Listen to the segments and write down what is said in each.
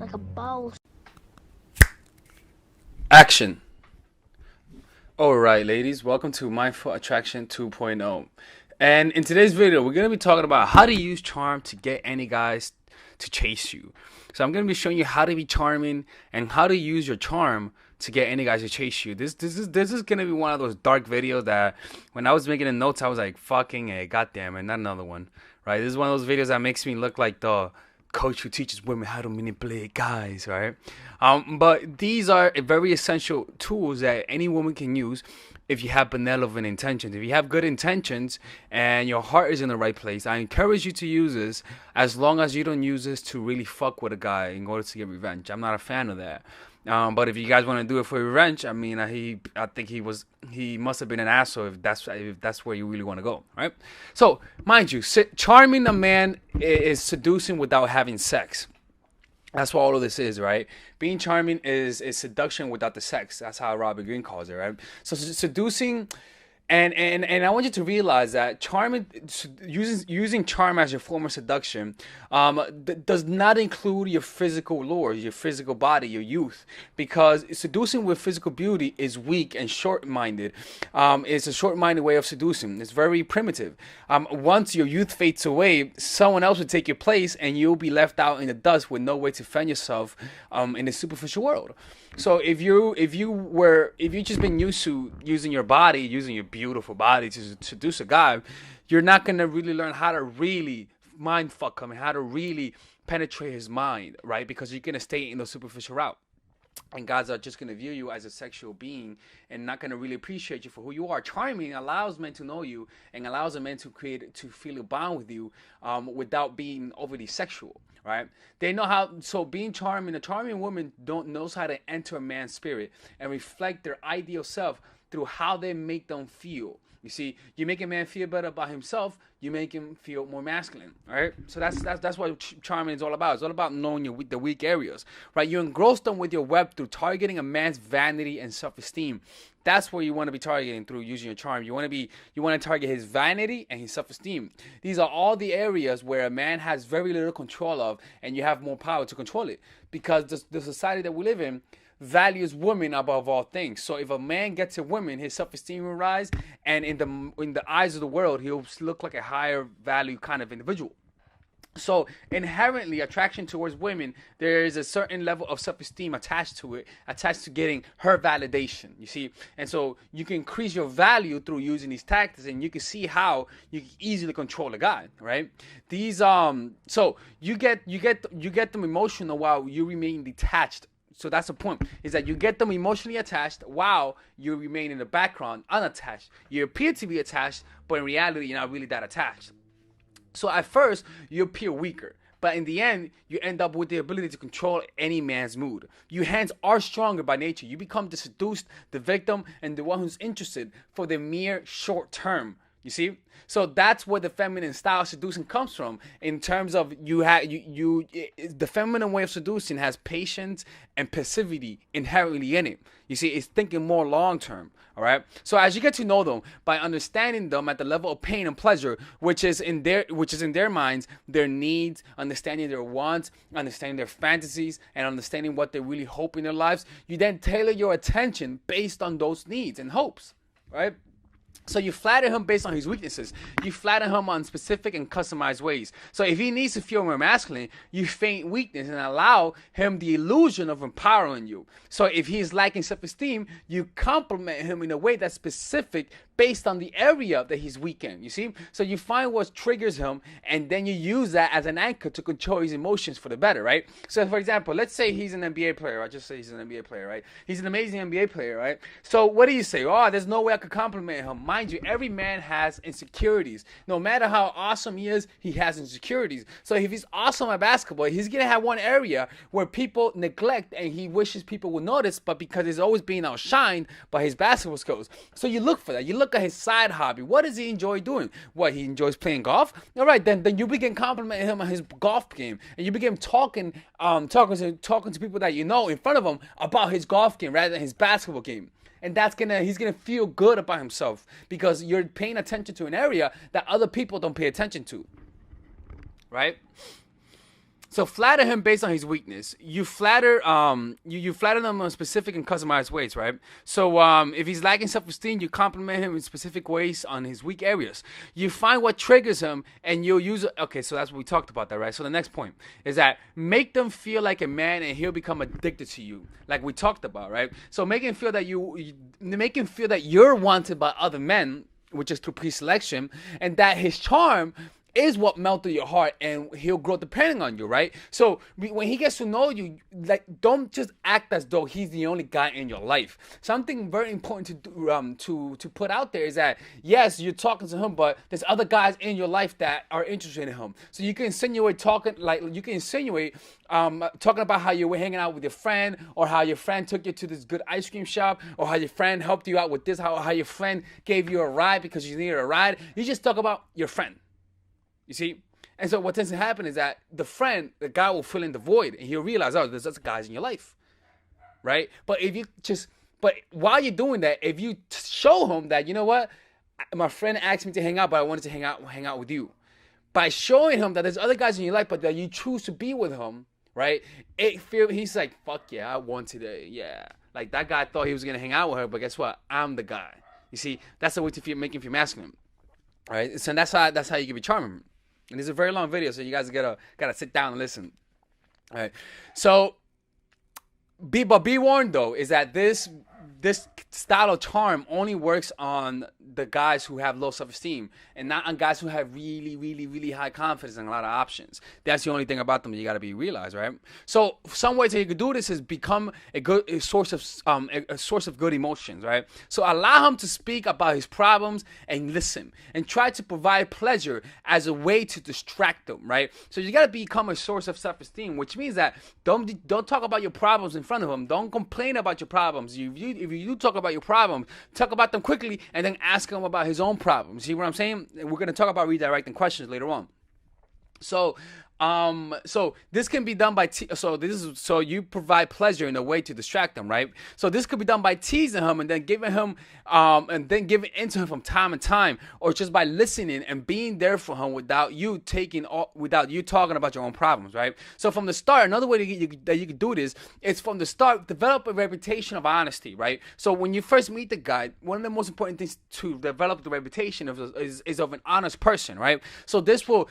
like a boss. Action. Alright, ladies, welcome to Mindful Attraction 2.0. And in today's video, we're going to be talking about how to use charm to get any guys to chase you. So I'm going to be showing you how to be charming and how to use your charm to get any guys to chase you. This is going to be one of those dark videos that when I was making the notes, I was like, fucking A, goddamn it, not another one. Right? This is one of those videos that makes me look like the coach who teaches women how to manipulate guys, right? But these are very essential tools that any woman can use if you have benevolent intentions. If you have good intentions and your heart is in the right place, I encourage you to use this as long as you don't use this to really fuck with a guy in order to get revenge. I'm not a fan of that. But if you guys want to do it for revenge, I mean, I think he must have been an asshole if that's where you really want to go, right? So, mind you, charming a man is seducing without having sex. That's what all of this is, right? Being charming is seduction without the sex. That's how Robert Greene calls it, right? So seducing. And I want you to realize that using charm as your form of seduction does not include your physical lure, your physical body, your youth, because seducing with physical beauty is weak and short-minded. It's a short-minded way of seducing. It's very primitive. Once your youth fades away, someone else will take your place, and you'll be left out in the dust with no way to defend yourself in the superficial world. So if you just been used to using your body, using your beautiful body to seduce a guy, you're not gonna really learn how to really mind fuck him and how to really penetrate his mind, right? Because you're gonna stay in the superficial route. And guys are just going to view you as a sexual being and not going to really appreciate you for who you are. Charming allows men to know you and allows a man to feel a bond with you without being overly sexual, right? They know how, so being charming, a charming woman knows how to enter a man's spirit and reflect their ideal self through how they make them feel. You see, you make a man feel better about himself, you make him feel more masculine, right? So that's what charming is all about. It's all about knowing the weak areas, right? You engross them with your web through targeting a man's vanity and self-esteem. That's where you want to be targeting through using your charm. You want to target his vanity and his self-esteem. These are all the areas where a man has very little control of, and you have more power to control it, because the society that we live in values women above all things. So if a man gets a woman, his self-esteem will rise, and in the eyes of the world, he'll look like a higher value kind of individual. So inherently, attraction towards women, there is a certain level of self-esteem attached to it, attached to getting her validation, you see. And so you can increase your value through using these tactics, and you can see how you can easily control a guy, right? These so you get them emotional while you remain detached. So that's the point, is that you get them emotionally attached while you remain in the background unattached. You appear to be attached, but in reality, you're not really that attached. So at first, you appear weaker, but in the end, you end up with the ability to control any man's mood. You hence are stronger by nature. You become the seduced, the victim, and the one who's interested for the mere short term. You see? So that's where the feminine style seducing comes from. In terms of the feminine way of seducing has patience and passivity inherently in it. You see, it's thinking more long term. All right. So as you get to know them by understanding them at the level of pain and pleasure, which is in their minds, their needs, understanding their wants, understanding their fantasies, and understanding what they really hope in their lives, you then tailor your attention based on those needs and hopes. Right. So you flatter him based on his weaknesses. You flatter him on specific and customized ways. So if he needs to feel more masculine, you feign weakness and allow him the illusion of empowering you. So if he is lacking self-esteem, you compliment him in a way that's specific based on the area that he's weak in, you see? So you find what triggers him, and then you use that as an anchor to control his emotions for the better, right? So for example, let's say he's an NBA player. I just say he's an NBA player, right? He's an amazing NBA player, right? So what do you say? Oh, there's no way I could compliment him. Mind you, every man has insecurities. No matter how awesome he is, he has insecurities. So if he's awesome at basketball, he's going to have one area where people neglect and he wishes people would notice, but because he's always being outshined by his basketball skills. So you look for that. You look at his side hobby. What does he enjoy doing? What, he enjoys playing golf? All right, then you begin complimenting him on his golf game, and you begin talking to people that you know in front of him about his golf game rather than his basketball game. And he's gonna feel good about himself because you're paying attention to an area that other people don't pay attention to, right? So flatter him based on his weakness. You flatter you flatter them in specific and customized ways, right? So if he's lacking self-esteem, you compliment him in specific ways on his weak areas. You find what triggers him and you'll use it. Okay, so that's what we talked about that, right? So the next point is that make them feel like a man and he'll become addicted to you, like we talked about, right? So make him feel that make him feel that you're wanted by other men, which is through pre-selection, and that his charm is what melted your heart, and he'll grow depending on you, right? So when he gets to know you, like, don't just act as though he's the only guy in your life. Something very important to put out there is that yes, you're talking to him, but there's other guys in your life that are interested in him. So you can insinuate talking about how you were hanging out with your friend, or how your friend took you to this good ice cream shop, or how your friend helped you out with this, how your friend gave you a ride because you needed a ride. You just talk about your friend. You see? And so what tends to happen is that the guy will fill in the void, and he'll realize, oh, there's other guys in your life, right? But while you're doing that, if you show him that, you know what, my friend asked me to hang out, but I wanted to hang out with you. By showing him that there's other guys in your life, but that you choose to be with him, right? He's like, fuck yeah, I wanted it, yeah. Like, that guy thought he was gonna hang out with her, but guess what? I'm the guy. You see, that's the way to make him feel masculine, right? So that's how you can be charming. And this is a very long video, so you guys gotta sit down and listen. All right. So be warned though, is that this style of charm only works on the guys who have low self-esteem, and not on guys who have really, really, really high confidence and a lot of options. That's the only thing about them that you got to be realized, right? So some ways that you could do this is become a source of good emotions, right? So allow him to speak about his problems and listen, and try to provide pleasure as a way to distract them, right? So you got to become a source of self-esteem, which means that don't talk about your problems in front of him. Don't complain about your problems. If you do talk about your problems, talk about them quickly, and then ask him about his own problems. See what I'm saying? We're going to talk about redirecting questions later on. So this can be done by so you provide pleasure in a way to distract them, right? So this could be done by teasing him and then giving into him from time to time, or just by listening and being there for him without you talking about your own problems, right? So from the start, another way that you can do this is from the start, develop a reputation of honesty, right? So when you first meet the guy, one of the most important things to develop the reputation is of an honest person, right? So this will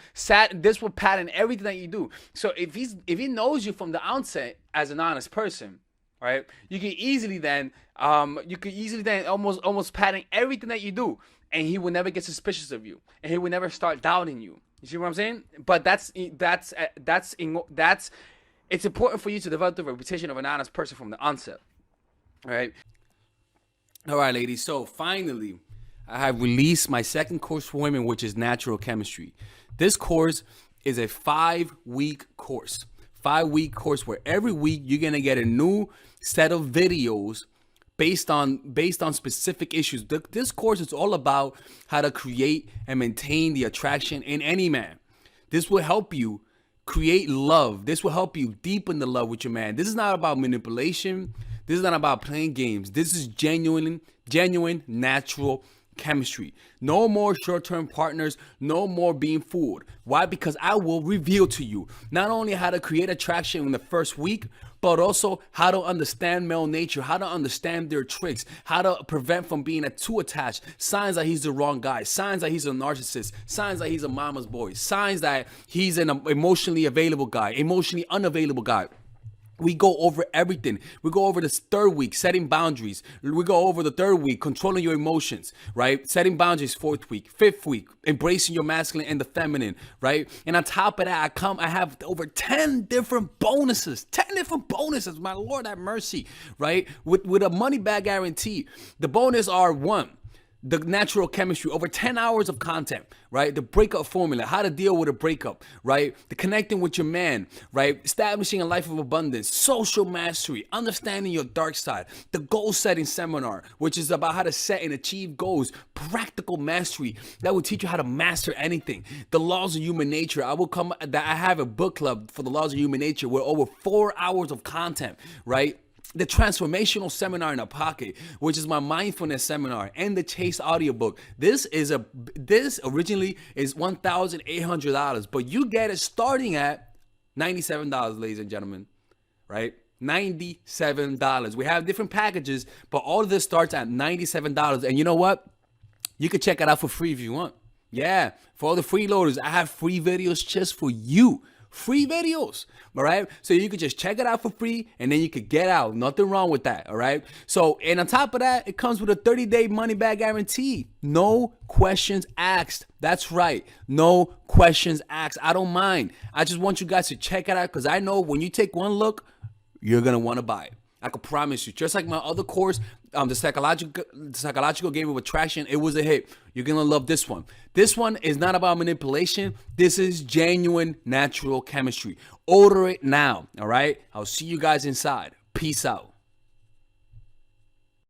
pattern everything that you do. So if he knows you from the outset as an honest person, right, you can easily then almost pattern everything that you do, and he will never get suspicious of you, and he will never start doubting you. You see what I'm saying? But it's important for you to develop the reputation of an honest person from the onset. All right, ladies. So finally, I have released my second course for women, which is natural chemistry. This course is a 5-week course. 5-week course where every week you're gonna get a new set of videos based on specific issues. This course is all about how to create and maintain the attraction in any man. This will help you create love. This will help you deepen the love with your man. This is not about manipulation. This is not about playing games. This is genuine, natural chemistry. No more short-term partners, no more being fooled. Why? Because I will reveal to you not only how to create attraction in the first week, but also how to understand male nature, how to understand their tricks, how to prevent from being too attached, signs that he's the wrong guy, signs that he's a narcissist, signs that he's a mama's boy, signs that he's an emotionally available guy, emotionally unavailable guy. We go over everything. We go over this 3rd week, setting boundaries. We go over the 3rd week, controlling your emotions, right? Setting boundaries, 4th week. 5th week, embracing your masculine and the feminine, right? And on top of that, I have over 10 different bonuses. 10 different bonuses, my Lord have mercy, right? With a money back guarantee. The bonus are 1, the natural chemistry, over 10 hours of content, right? The breakup formula, how to deal with a breakup, right? The connecting with your man, right? Establishing a life of abundance, social mastery, understanding your dark side, the goal setting seminar, which is about how to set and achieve goals, practical mastery that will teach you how to master anything. The laws of human nature. I have a book club for the laws of human nature with over 4 hours of content, right? The transformational seminar in a pocket, which is my mindfulness seminar, and the Chase audiobook. This originally is $1,800, but you get it starting at $97, ladies and gentlemen, right? $97. We have different packages, but all of this starts at $97. And you know what? You can check it out for free if you want. Yeah, for all the freeloaders, I have free videos just for you. Free videos, all right? So you could just check it out for free, and then you could get out. Nothing wrong with that, all right? So, and on top of that, it comes with a 30-day money-back guarantee. No questions asked. That's right. No questions asked. I don't mind. I just want you guys to check it out because I know when you take one look, you're going to want to buy it. I can promise you. Just like my other course, the psychological game of attraction, it was a hit. You're going to love this one. This one is not about manipulation. This is genuine natural chemistry. Order it now, all right? I'll see you guys inside. Peace out.